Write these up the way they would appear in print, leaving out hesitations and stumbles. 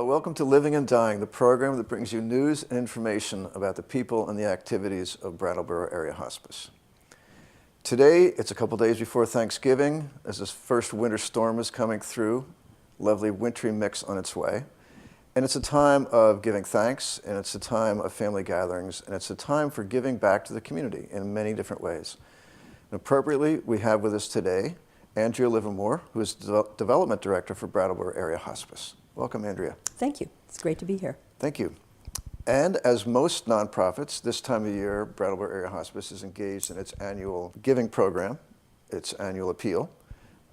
Welcome to Living and Dying, the program that brings you news and information about the people and the activities of Brattleboro Area Hospice. Today, it's a couple days before Thanksgiving, as this first winter storm is coming through, lovely wintry mix on its way. And it's a time of giving thanks, and it's a time of family gatherings, and it's a time for giving back to the community in many different ways. And appropriately, we have with us today Andrea Livermore, who is Development Director for Brattleboro Area Hospice. Welcome, Andrea. Thank you. It's great to be here. Thank you. And as most nonprofits, this time of year, Brattleboro Area Hospice is engaged in its annual giving program, its annual appeal.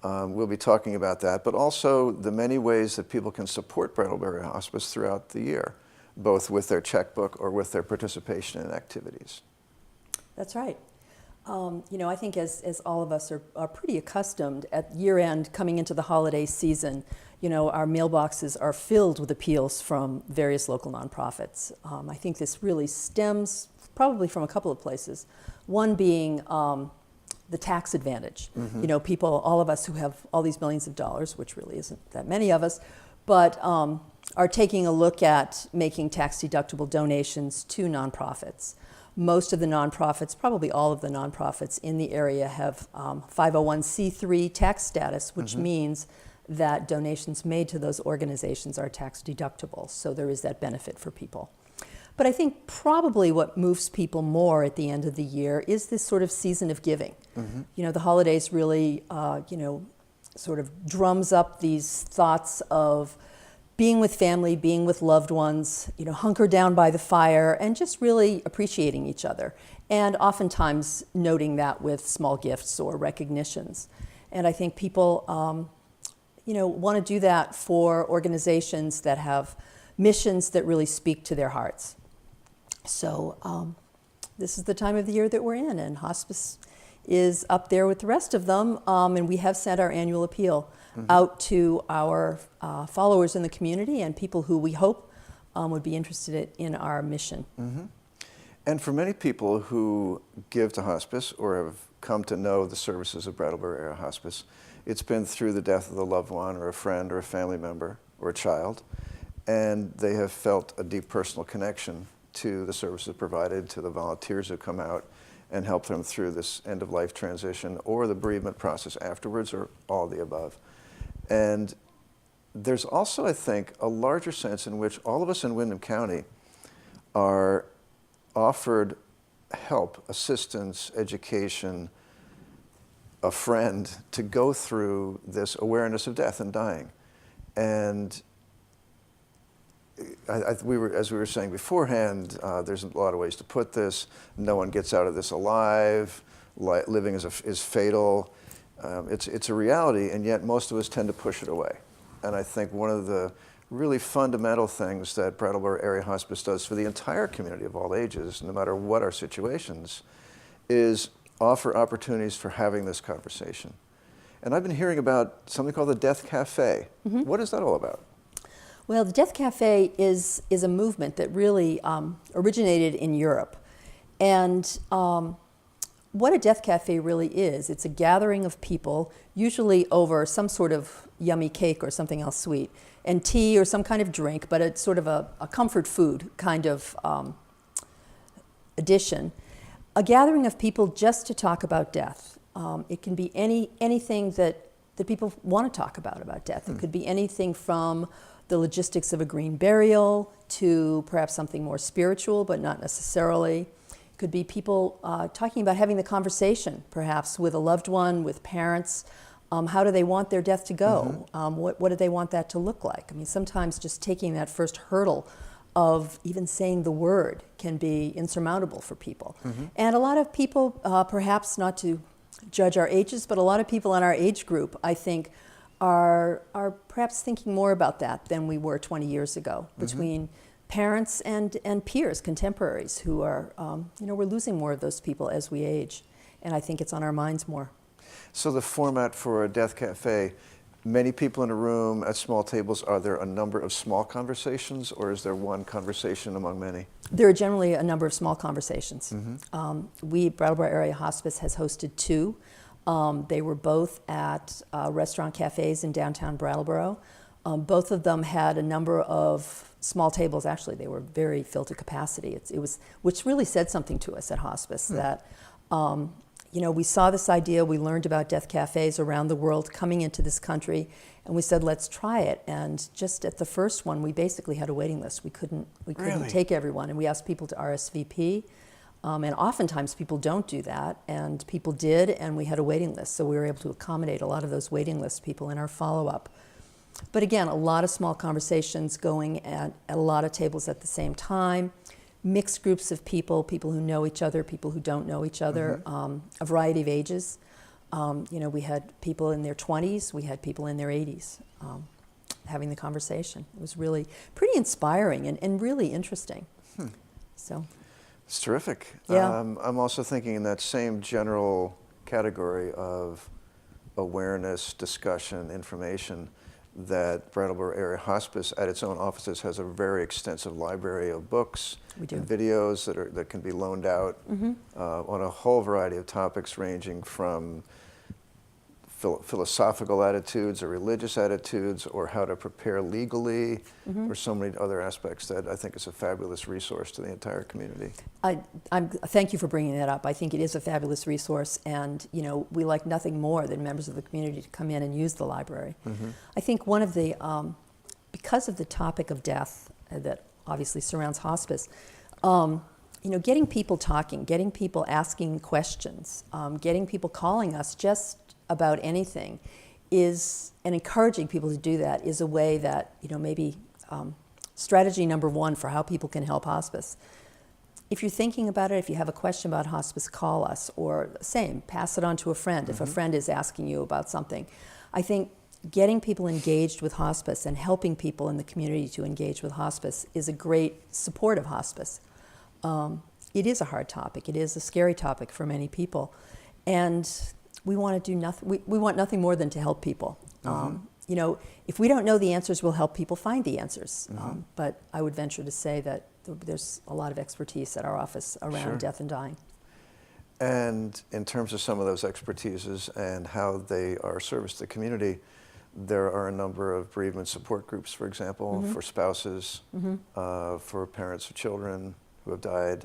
We'll be talking about that, but also the many ways that people can support Brattleboro Area Hospice throughout the year, both with their checkbook or with their participation in activities. That's right. I think as all of us are pretty accustomed at year-end, coming into the holiday season, our mailboxes are filled with appeals from various local nonprofits. I think this really stems probably from a couple of places. One being the tax advantage. Mm-hmm. People, all of us who have all these millions of dollars, which really isn't that many of us, but are taking a look at making tax-deductible donations to nonprofits. Most of the nonprofits, probably all of the nonprofits in the area, have 501c3 tax status, which mm-hmm. means that donations made to those organizations are tax deductible. So there is that benefit for people. But I think probably what moves people more at the end of the year is this sort of season of giving. Mm-hmm. The holidays really, sort of drums up these thoughts of being with family, being with loved ones, hunker down by the fire, and just really appreciating each other. And oftentimes noting that with small gifts or recognitions. And I think people, want to do that for organizations that have missions that really speak to their hearts. So this is the time of the year that we're in, and hospice is up there with the rest of them, and we have sent our annual appeal mm-hmm. out to our followers in the community and people who we hope would be interested in our mission. Mm-hmm. And for many people who give to hospice or have come to know the services of Brattleboro Area Hospice, it's been through the death of a loved one or a friend or a family member or a child, and they have felt a deep personal connection to the services provided, to the volunteers who come out and help them through this end-of-life transition or the bereavement process afterwards, or all of the above. And there's also, I think, a larger sense in which all of us in Windham County are offered help, assistance, education, a friend to go through this awareness of death and dying. And as we were saying beforehand, there's a lot of ways to put this. No one gets out of this alive. Living is fatal. It's a reality, and yet most of us tend to push it away. And I think one of the really fundamental things that Brattleboro Area Hospice does for the entire community of all ages, no matter what our situations, is offer opportunities for having this conversation. And I've been hearing about something called the Death Cafe. Mm-hmm. What is that all about? Well, the Death Cafe is a movement that really originated in Europe. And what a Death Cafe really is, it's a gathering of people, usually over some sort of yummy cake or something else sweet, and tea or some kind of drink, but it's sort of a comfort food kind of addition. A gathering of people just to talk about death. It can be anything that people want to talk about death. It could be anything from the logistics of a green burial to perhaps something more spiritual, but not necessarily. It could be people talking about having the conversation, perhaps with a loved one, with parents. How do they want their death to go? Mm-hmm. What do they want that to look like? I mean, sometimes just taking that first hurdle of even saying the word can be insurmountable for people. Mm-hmm. And a lot of people, perhaps not to judge our ages, but a lot of people in our age group, I think, are perhaps thinking more about that than we were 20 years ago, between parents and peers, contemporaries, who are, we're losing more of those people as we age. And I think it's on our minds more. So the format for a Death Cafe, many people in a room at small tables, are there a number of small conversations, or is there one conversation among many? There are generally a number of small conversations. Mm-hmm. Brattleboro Area Hospice has hosted two. They were both at restaurant cafes in downtown Brattleboro. Both of them had a number of small tables. Actually, they were very filled to capacity. It was, which really said something to us at hospice, that we saw this idea. We learned about death cafes around the world coming into this country, and we said, let's try it. And just at the first one, we basically had a waiting list. We couldn't Really? take everyone, and we asked people to RSVP. And oftentimes people don't do that, and people did, and we had a waiting list. So we were able to accommodate a lot of those waiting list people in our follow-up. But again, a lot of small conversations going at a lot of tables at the same time, mixed groups of people who know each other, people who don't know each other, a variety of ages. We had people in their 20s, we had people in their 80s having the conversation. It was really pretty inspiring and really interesting. So. It's terrific. Yeah. I'm also thinking in that same general category of awareness, discussion, information, that Brattleboro Area Hospice at its own offices has a very extensive library of books and videos that can be loaned out on a whole variety of topics, ranging from philosophical attitudes or religious attitudes, or how to prepare legally, or so many other aspects that I think is a fabulous resource to the entire community. Thank you for bringing that up. I think it is a fabulous resource, and we like nothing more than members of the community to come in and use the library. I think one of the, because of the topic of death that obviously surrounds hospice, getting people talking, getting people asking questions, getting people calling us just about anything is, and encouraging people to do that is a way that, maybe strategy number one for how people can help hospice. If you're thinking about it, if you have a question about hospice, call us, or pass it on to a friend if a friend is asking you about something. I think getting people engaged with hospice and helping people in the community to engage with hospice is a great support of hospice. It is a hard topic. It is a scary topic for many people. And we want to do nothing. We want nothing more than to help people. If we don't know the answers, we'll help people find the answers. But I would venture to say that there's a lot of expertise at our office around death and dying. And in terms of some of those expertises and how they are service to the community, there are a number of bereavement support groups, for example, for spouses, for parents of children who have died.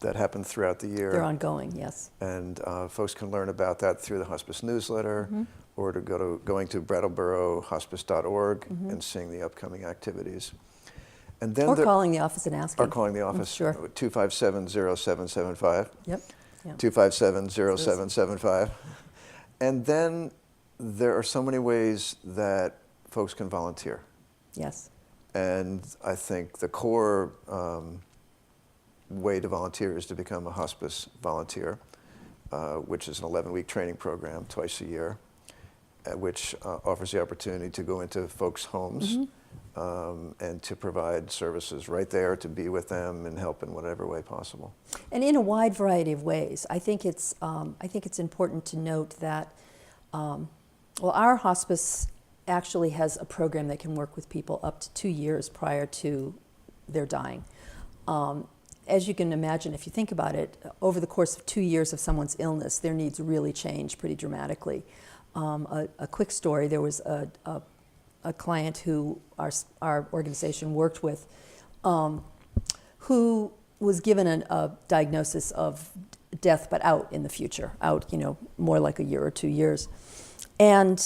That happen throughout the year. They're ongoing, yes. And folks can learn about that through the hospice newsletter, or going to brattleborohospice.org and seeing the upcoming activities. And then calling the office and asking. Or calling the office. Sure. 257-0775. Yep. 257-0775. And then there are so many ways that folks can volunteer. Yes. And I think the core way to volunteer is to become a hospice volunteer, which is an 11-week training program twice a year, which offers the opportunity to go into folks' homes and to provide services right there, to be with them and help in whatever way possible. And in a wide variety of ways. I think it's important to note that our hospice actually has a program that can work with people up to 2 years prior to their dying. As you can imagine, if you think about it, over the course of 2 years of someone's illness, their needs really change pretty dramatically. A quick story, there was a client who our organization worked with who was given a diagnosis of death, but out in the future, more like a year or 2 years. And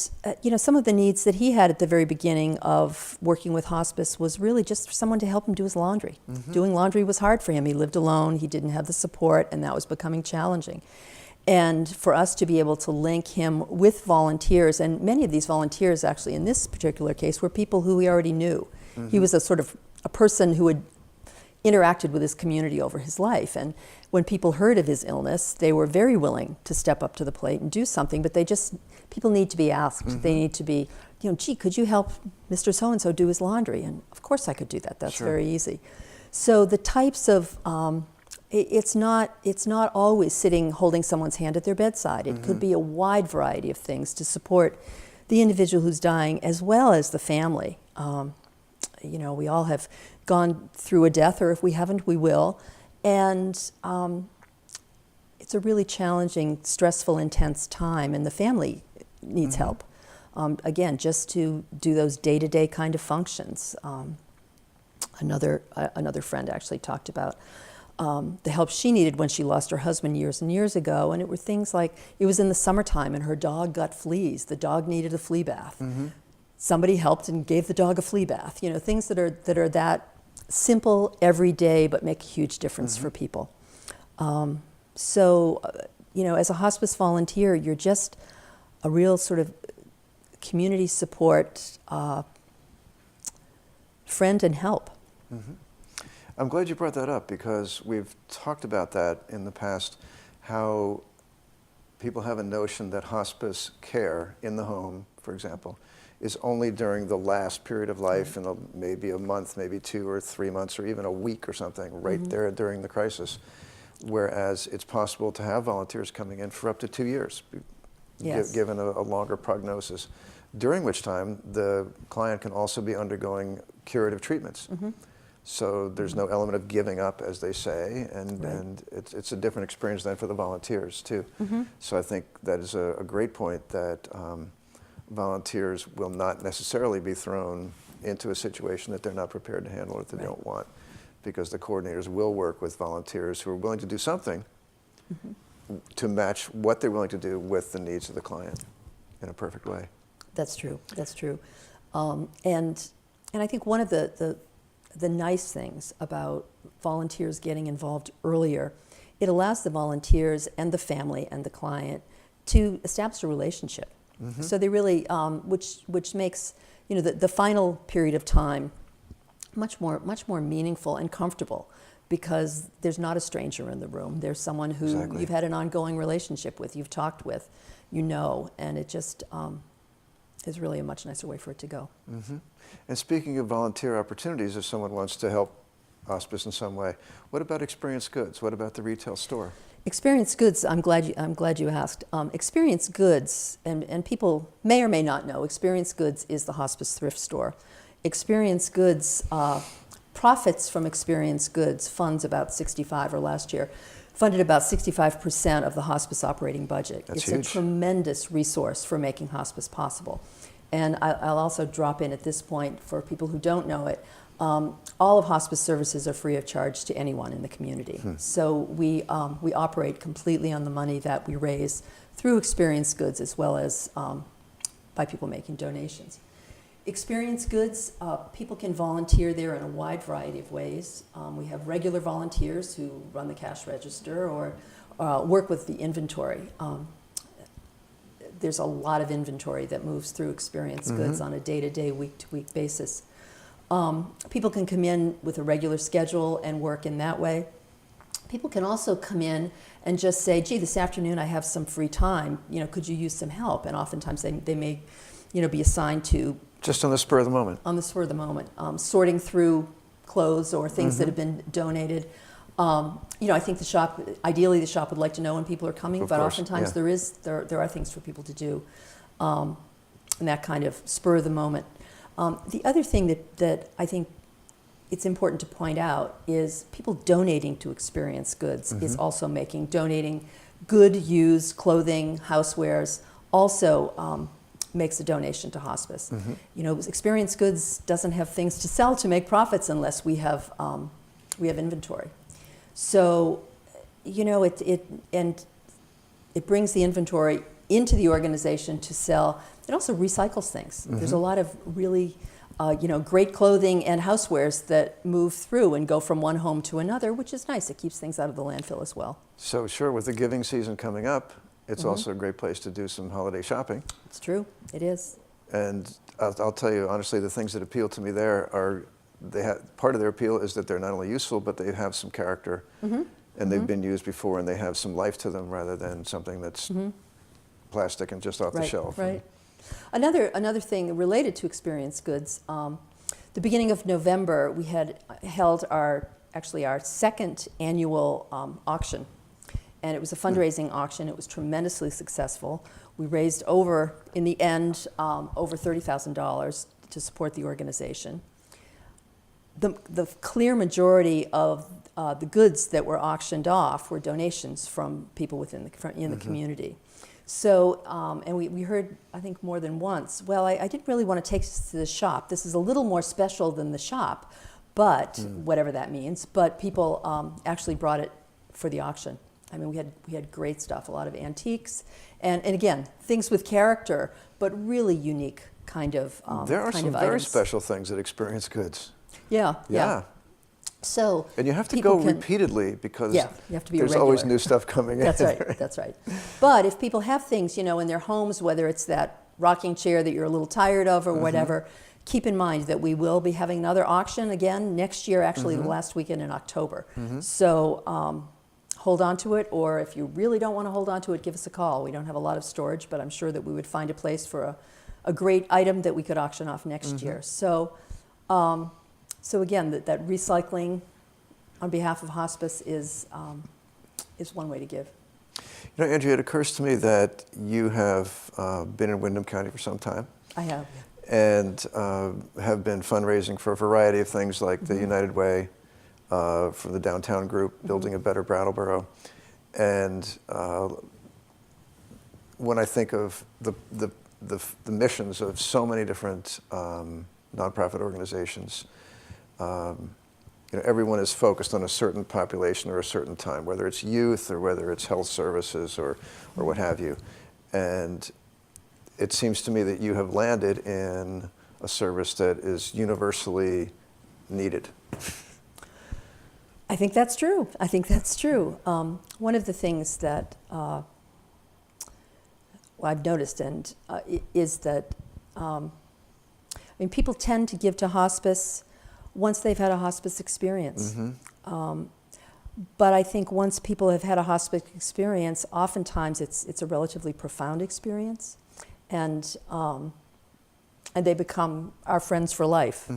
some of the needs that he had at the very beginning of working with hospice was really just for someone to help him do his laundry. Doing laundry was hard for him. He lived alone, he didn't have the support, and that was becoming challenging. And for us to be able to link him with volunteers, and many of these volunteers actually in this particular case were people who we already knew. He was a sort of a person who had interacted with his community over his life, and when people heard of his illness, they were very willing to step up to the plate and do something, but people need to be asked. They need to be, gee, could you help Mr. So-and-so do his laundry? And of course I could do that, that's very easy. So the types of, it's not always holding someone's hand at their bedside. It could be a wide variety of things to support the individual who's dying as well as the family. We all have gone through a death, or if we haven't, we will. And it's a really challenging, stressful, intense time, and the family needs help. again, just to do those day-to-day kind of functions. Another friend actually talked about the help she needed when she lost her husband years and years ago, and it were things like, it was in the summertime and her dog got fleas. The dog needed a flea bath. Mm-hmm. Somebody helped and gave the dog a flea bath. You know, things that are that simple every day but make a huge difference for people. So, you know, as a hospice volunteer, you're just a real sort of community support friend and help. Mm-hmm. I'm glad you brought that up, because we've talked about that in the past, how people have a notion that hospice care in the home, for example, is only during the last period of life, in maybe a month, maybe 2 or 3 months, or even a week or something, right there during the crisis. Whereas it's possible to have volunteers coming in for up to 2 years, given a longer prognosis, during which time the client can also be undergoing curative treatments. So there's no element of giving up, as they say, and it's a different experience then for the volunteers too. So I think that is a great point, that volunteers will not necessarily be thrown into a situation that they're not prepared to handle or that they don't want, because the coordinators will work with volunteers who are willing to do something to match what they're willing to do with the needs of the client in a perfect way. That's true. That's true. And I think one of the nice things about volunteers getting involved earlier, it allows the volunteers and the family and the client to establish a relationship. So they really, which makes, you know, the final period of time much more meaningful and comfortable, because there's not a stranger in the room. There's someone who you've had an ongoing relationship with, you've talked with, you know, and it just is really a much nicer way for it to go. And speaking of volunteer opportunities, if someone wants to help hospice in some way, what about Experience Goods? What about the retail store? Experience Goods, I'm glad you asked. Experience Goods, and people may or may not know, Experience Goods is the hospice thrift store. Experience Goods, profits from Experience Goods funds about 65, or last year, funded about 65% of the hospice operating budget. That's it's huge. A tremendous resource for making hospice possible. And I'll also drop in at this point, for people who don't know it, all of Hospice Services are free of charge to anyone in the community. So we operate completely on the money that we raise through Experience Goods, as well as by people making donations. Experience Goods, people can volunteer there in a wide variety of ways. We have regular volunteers who run the cash register or work with the inventory. There's a lot of inventory that moves through Experience Goods on a day-to-day, week-to-week basis. People can come in with a regular schedule and work in that way. People can also come in and just say, gee, this afternoon I have some free time, you know, could you use some help? And oftentimes they may, you know, be assigned to... Just on the spur of the moment. On the spur of the moment. Sorting through clothes or things that have been donated. You know, I think ideally the shop would like to know when people are coming, but oftentimes there are things for people to do in that kind of spur of the moment. The other thing that I think it's important to point out is people donating to Experience Goods is also donating good used clothing, housewares, also makes a donation to hospice. You know, Experience Goods doesn't have things to sell to make profits unless we have inventory. So, you know, it brings the inventory into the organization to sell. It also recycles things. There's a lot of really, you know, great clothing and housewares that move through and go from one home to another, which is nice. It keeps things out of the landfill as well. So sure, with the giving season coming up, it's also a great place to do some holiday shopping. It's true, it is. And I'll tell you, honestly, the things that appeal to me there are, part of their appeal is that they're not only useful, but they have some character, and they've been used before, and they have some life to them rather than something that's plastic and just off the shelf. Right. Another thing related to Experience Goods, the beginning of November, we had held our second annual auction. And it was a fundraising auction. It was tremendously successful. We raised in the end, over $30,000 to support the organization. The clear majority of the goods that were auctioned off were donations from people in the community. So, and we heard, I think, more than once, well, I didn't really want to take this to the shop. This is a little more special than the shop, but whatever that means. But people actually brought it for the auction. I mean, we had great stuff, a lot of antiques, and again, things with character, but really unique kind of There are kind some of very items. special things at Experience Goods. Yeah. So And you have to people go repeatedly because you have to be there's always regular. new stuff coming in. That's right. But if people have things, in their homes, whether it's that rocking chair that you're a little tired of or whatever, keep in mind that we will be having another auction again next year, actually the last weekend in October. So hold on to it, or if you really don't want to hold on to it, give us a call. We don't have a lot of storage, but I'm sure that we would find a place for a great item that we could auction off next year. So, so again, that recycling on behalf of hospice is one way to give. Andrea, it occurs to me that you have been in Windham County for some time. I have. And have been fundraising for a variety of things like the United Way, for the downtown group, Building a Better Brattleboro. And when I think of the missions of so many different nonprofit organizations, everyone is focused on a certain population or a certain time, whether it's youth or whether it's health services or what have you. And it seems to me that you have landed in a service that is universally needed. I think that's true. One of the things that I've noticed is that people tend to give to hospice once they've had a hospice experience. But I think once people have had a hospice experience, oftentimes it's a relatively profound experience, and they become our friends for life.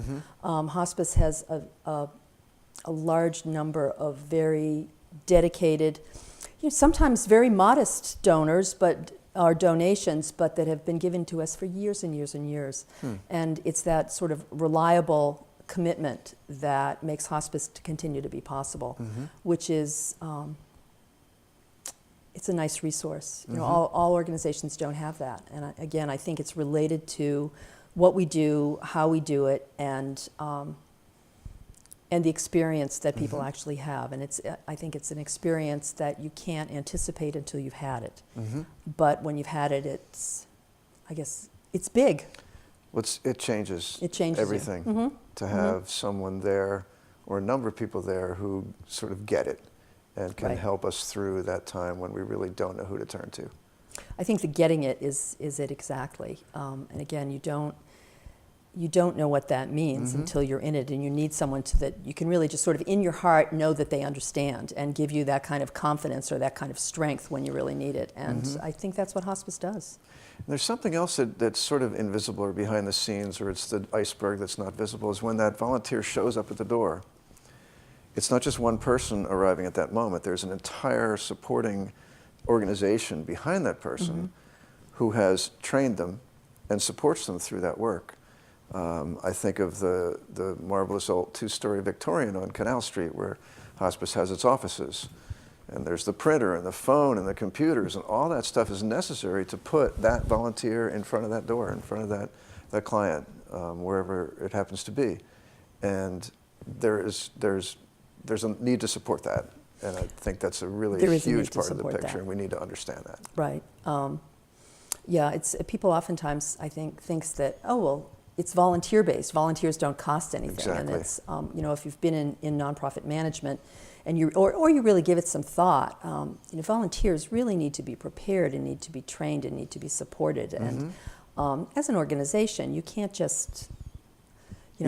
Hospice has a large number of very dedicated, sometimes very modest donors, or donations, but that have been given to us for years and years and years. And it's that sort of reliable commitment that makes hospice to continue to be possible, which is, it's a nice resource. All organizations don't have that. And again, I think it's related to what we do, how we do it, and the experience that people actually have. And I think it's an experience that you can't anticipate until you've had it. But when you've had it, it's big. It changes everything. everything to have someone there, or a number of people there, who sort of get it and can help us through that time when we really don't know who to turn to. I think the getting it is it exactly. And again, you don't know what that means until you're in it, and you need someone that you can really just sort of in your heart know that they understand and give you that kind of confidence or that kind of strength when you really need it. And I think that's what hospice does. And there's something else that's sort of invisible or behind the scenes, or it's the iceberg that's not visible, is when that volunteer shows up at the door. It's not just one person arriving at that moment. There's an entire supporting organization behind that person who has trained them and supports them through that work. I think of the marvelous old two-story Victorian on Canal Street where hospice has its offices. And there's the printer and the phone and the computers, and all that stuff is necessary to put that volunteer in front of that door, in front of that client, wherever it happens to be. And there's a need to support that. And I think that's a really huge part of the picture, and we need to understand that. Right. It's people oftentimes, I think, thinks that, it's volunteer-based. Volunteers don't cost anything. Exactly. And it's, if you've been in nonprofit management, and you really give it some thought, volunteers really need to be prepared and need to be trained and need to be supported. And as an organization, you can't just,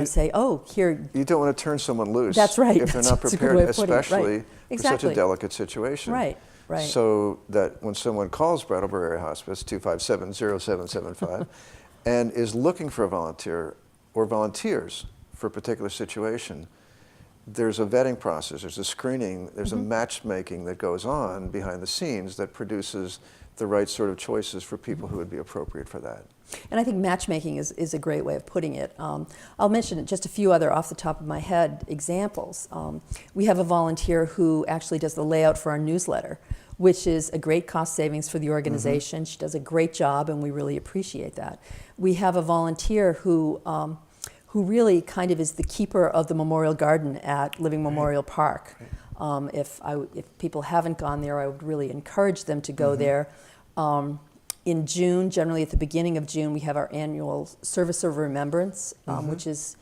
say, here. You don't want to turn someone loose. That's right. If they're not prepared, especially for such a delicate situation. Right. So that when someone calls Brattleboro Area Hospice, 257-0775, and is looking for a volunteer or volunteers for a particular situation, there's a vetting process, there's a screening, there's a matchmaking that goes on behind the scenes that produces the right sort of choices for people who would be appropriate for that. And I think matchmaking is a great way of putting it. I'll mention just a few other off the top of my head examples. We have a volunteer who actually does the layout for our newsletter, which is a great cost savings for the organization. She does a great job, and we really appreciate that. We have a volunteer who really kind of is the keeper of the Memorial Garden at Living Memorial Park. If people haven't gone there, I would really encourage them to go there. In June, generally at the beginning of June, we have our annual Service of Remembrance, which is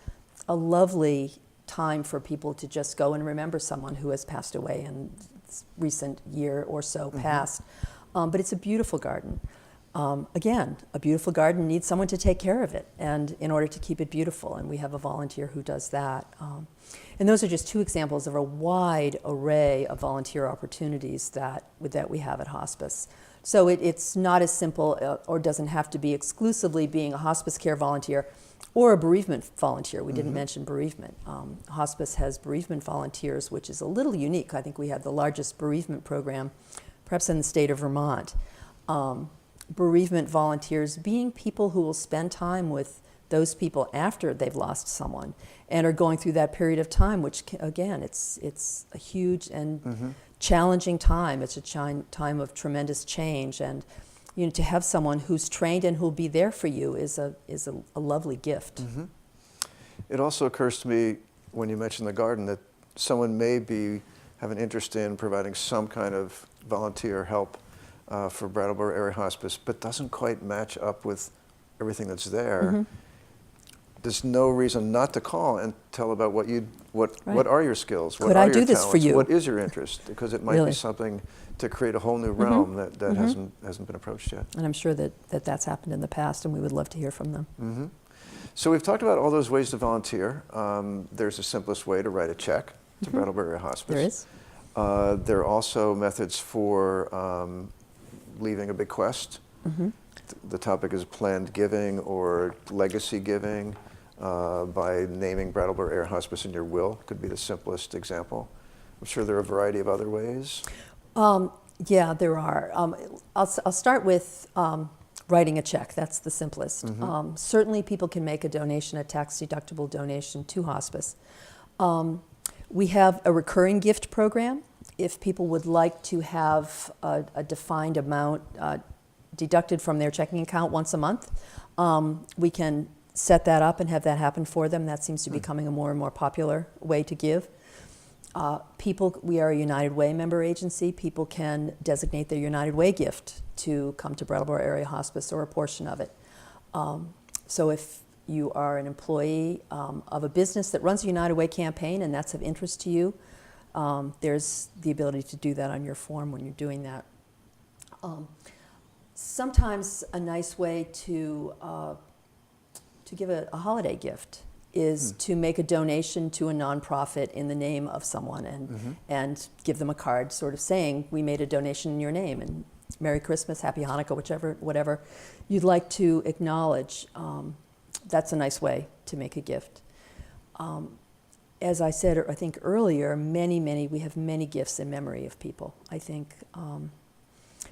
a lovely time for people to just go and remember someone who has passed away in this recent year or so past. But it's a beautiful garden. Again, a beautiful garden needs someone to take care of it, and in order to keep it beautiful, and we have a volunteer who does that. And those are just two examples of a wide array of volunteer opportunities that we have at hospice. So it's not as simple or doesn't have to be exclusively being a hospice care volunteer or a bereavement volunteer. We didn't mention bereavement. Hospice has bereavement volunteers, which is a little unique. I think we have the largest bereavement program, perhaps in the state of Vermont. Bereavement volunteers being people who will spend time with those people after they've lost someone and are going through that period of time, which again, it's a huge and challenging time. It's a time of tremendous change, and to have someone who's trained and who'll be there for you is a lovely gift. It also occurs to me when you mention the garden that someone may have an interest in providing some kind of volunteer help for Brattleboro Area Hospice, but doesn't quite match up with everything that's there. There's no reason not to call and tell about what are your skills, what Could are I your do this talents, for you? what is your interest, because it might Really? be something to create a whole new realm that hasn't been approached yet. And I'm sure that's happened in the past, and we would love to hear from them. So we've talked about all those ways to volunteer. There's the simplest way to write a check to Brattleboro Area Hospice. There is. There are also methods for leaving a bequest. The topic is planned giving or legacy giving by naming Brattleboro Area Hospice in your will. Could be the simplest example. I'm sure there are a variety of other ways. Yeah, there are. I'll start with writing a check. That's the simplest. Certainly people can make a donation, a tax-deductible donation to hospice. We have a recurring gift program. If people would like to have a defined amount deducted from their checking account once a month, we can set that up and have that happen for them. That seems to be becoming a more and more popular way to give. We are a United Way member agency. People can designate their United Way gift to come to Brattleboro Area Hospice or a portion of it. So if you are an employee of a business that runs a United Way campaign and that's of interest to you, there's the ability to do that on your form when you're doing that. Sometimes a nice way to give a holiday gift is to make a donation to a nonprofit in the name of someone and give them a card sort of saying, we made a donation in your name, and Merry Christmas, Happy Hanukkah, whatever you'd like to acknowledge. That's a nice way to make a gift. As I said, I think earlier, we have many gifts in memory of people. I think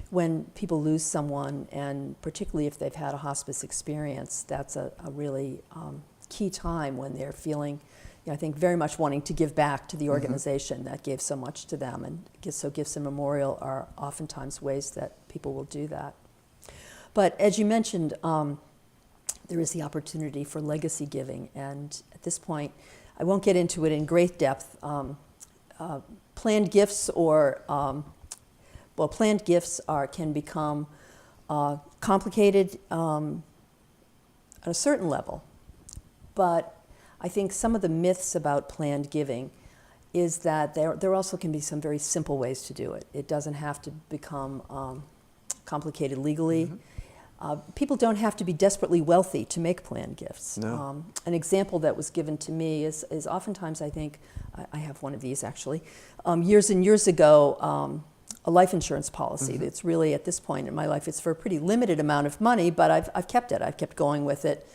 when people lose someone, and particularly if they've had a hospice experience, that's a really key time when they're feeling, I think, very much wanting to give back to the organization that gave so much to them. And so gifts in memorial are oftentimes ways that people will do that. But as you mentioned, there is the opportunity for legacy giving. And at this point, I won't get into it in great depth. Planned gifts planned gifts can become complicated at a certain level. But I think some of the myths about planned giving is that there also can be some very simple ways to do it. It doesn't have to become complicated legally. People don't have to be desperately wealthy to make planned gifts. No. An example that was given to me is oftentimes, I think, I have one of these actually, years and years ago, a life insurance policy. It's really, at this point in my life, it's for a pretty limited amount of money, but I've kept it. I've kept going with it.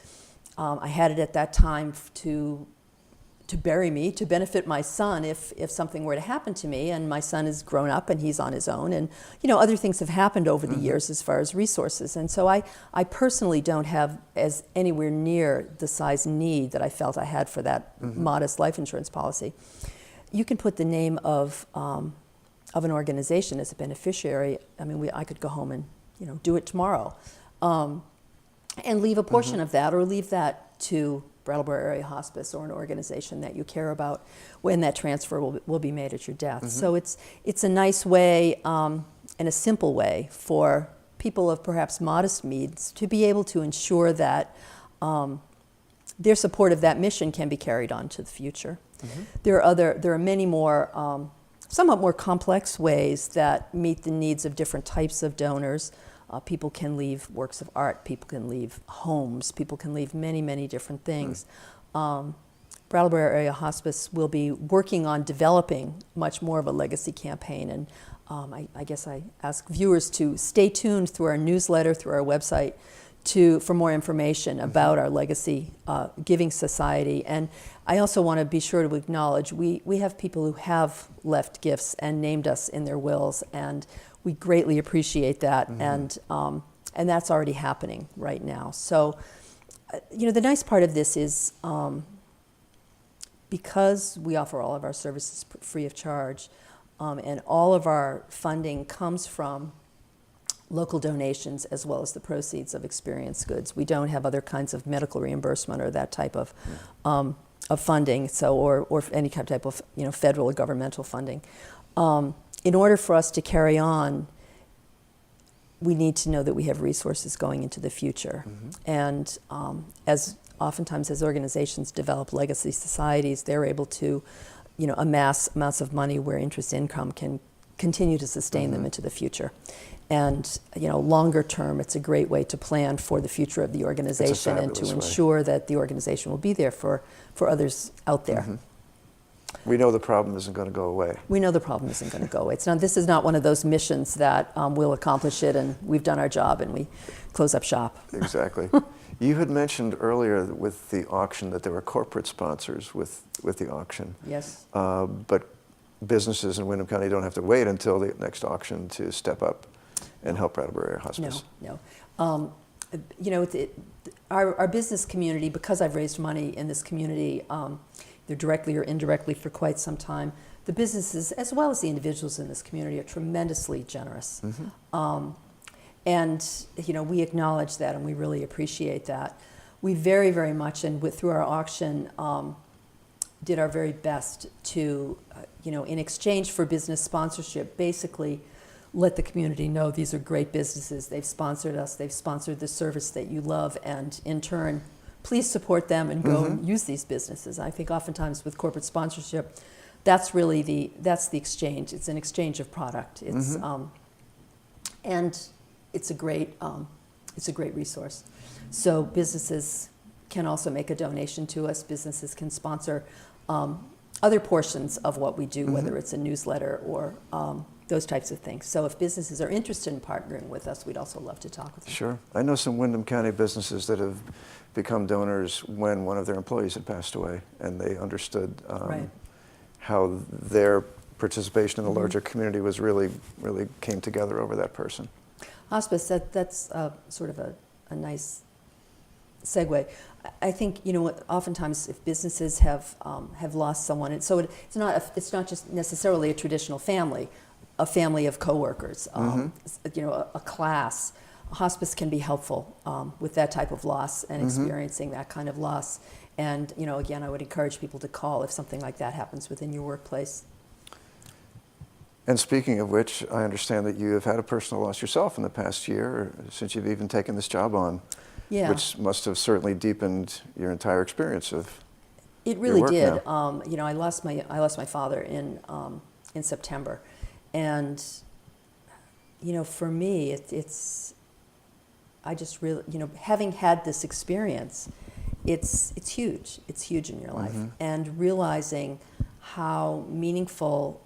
I had it at that time to bury me, to benefit my son if something were to happen to me, and my son is grown up and he's on his own, and other things have happened over the years as far as resources, and so I personally don't have as anywhere near the size need that I felt I had for that modest life insurance policy. You can put the name of of an organization as a beneficiary, I mean, I could go home and, do it tomorrow, and leave a portion of that, or leave that to Brattleboro Area Hospice or an organization that you care about when that transfer will be made at your death. So it's a nice way and a simple way for people of perhaps modest means to be able to ensure that their support of that mission can be carried on to the future. There are many more, somewhat more complex ways that meet the needs of different types of donors. People can leave works of art, people can leave homes, people can leave many, many different things. Brattleboro Area Hospice will be working on developing much more of a legacy campaign, and I guess I ask viewers to stay tuned through our newsletter, through our website, for more information about our Legacy Giving Society. And I also want to be sure to acknowledge we have people who have left gifts and named us in their wills, and we greatly appreciate that, and that's already happening right now. So, the nice part of this is because we offer all of our services free of charge, and all of our funding comes from local donations as well as the proceeds of experience goods. We don't have other kinds of medical reimbursement or that type of funding, or any type of federal or governmental funding. In order for us to carry on, we need to know that we have resources going into the future. And oftentimes as organizations develop legacy societies, they're able to amass amounts of money where interest income can continue to sustain them into the future. And longer term, it's a great way to plan for the future of the organization and to ensure that the organization will be there for others out there. We know the problem isn't going to go away. We know the problem isn't going to go away. This is not one of those missions that we'll accomplish it and we've done our job and we close up shop. Exactly. You had mentioned earlier with the auction that there were corporate sponsors with the auction. Yes. But businesses in Windham County don't have to wait until the next auction to step up and help Brattleboro Area Hospice. No. Our business community, because I've raised money in this community, either directly or indirectly for quite some time, the businesses as well as the individuals in this community are tremendously generous. And we acknowledge that and we really appreciate that. We very, very much, and through our auction, did our very best to, in exchange for business sponsorship, basically let the community know these are great businesses. They've sponsored us. They've sponsored the service that you love, and in turn, please support them and go and use these businesses. I think oftentimes with corporate sponsorship, that's really the exchange. It's an exchange of product. It's and it's a great resource. So businesses can also make a donation to us. Businesses can sponsor other portions of what we do, whether it's a newsletter or those types of things. So if businesses are interested in partnering with us, we'd also love to talk with them. Sure. I know some Windham County businesses that have become donors when one of their employees had passed away, and they understood how their participation in the larger community was really came together over that person. Hospice, that's sort of a nice segue. I think oftentimes if businesses have lost someone, it's not just necessarily a traditional family, a family of coworkers, a class. Hospice can be helpful with that type of loss and experiencing that kind of loss. And again, I would encourage people to call if something like that happens within your workplace. And speaking of which, I understand that you have had a personal loss yourself in the past year, since you've even taken this job on. Yeah. Which must have certainly deepened your entire experience of It really your work did. now. I lost my father in September, and for me, it's I just really having had this experience, it's huge. It's huge in your life, and realizing how meaningful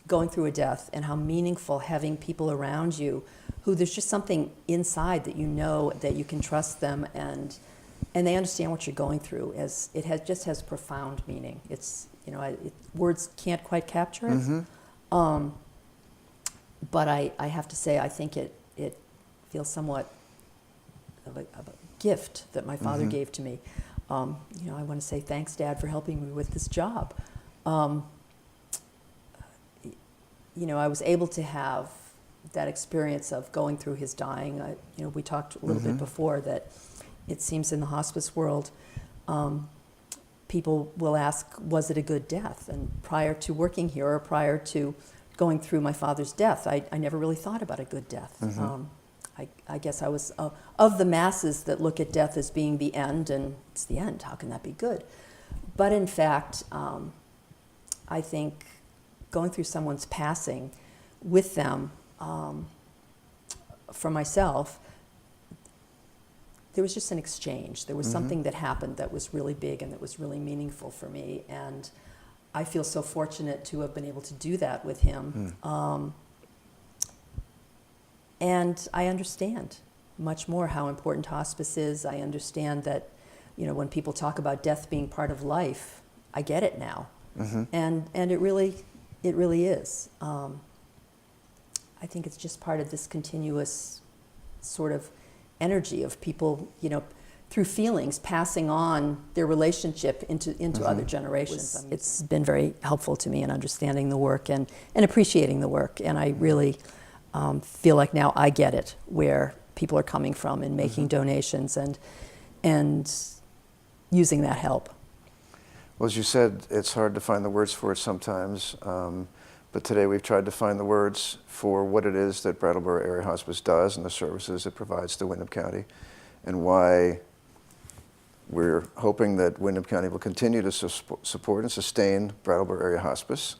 going through a death and how meaningful having people around you who there's just something inside that that you can trust them and they understand what you're going through, as it has profound meaning. It's words can't quite capture it. But I have to say, I think it feels somewhat of a gift that my father gave to me. I want to say thanks, Dad, for helping me with this job. I was able to have that experience of going through his dying. We talked a little bit before that it seems in the hospice world, people will ask, was it a good death? And prior to working here, or prior to going through my father's death, I never really thought about a good death. I guess I was of the masses that look at death as being the end, and it's the end, how can that be good? But in fact, I think going through someone's passing with them, for myself, there was just an exchange. There was something that happened that was really big and that was really meaningful for me. And I feel so fortunate to have been able to do that with him. And I understand much more how important hospice is. I understand that, when people talk about death being part of life, I get it now. And it really is. I think it's just part of this continuous sort of energy of people, through feelings, passing on their relationship into other generations. It's been very helpful to me in understanding the work and appreciating the work. And I really feel like now I get it, where people are coming from and making donations and using that help. Well, as you said, it's hard to find the words for it sometimes, but today we've tried to find the words for what it is that Brattleboro Area Hospice does and the services it provides to Windham County, and why we're hoping that Windham County will continue to support and sustain Brattleboro Area Hospice,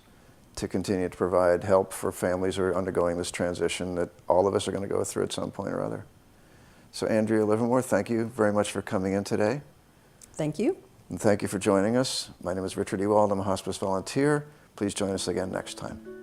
to continue to provide help for families who are undergoing this transition that all of us are going to go through at some point or other. So Andrea Livermore, thank you very much for coming in today. Thank you. And thank you for joining us. My name is Richard Ewald. I'm a hospice volunteer. Please join us again next time.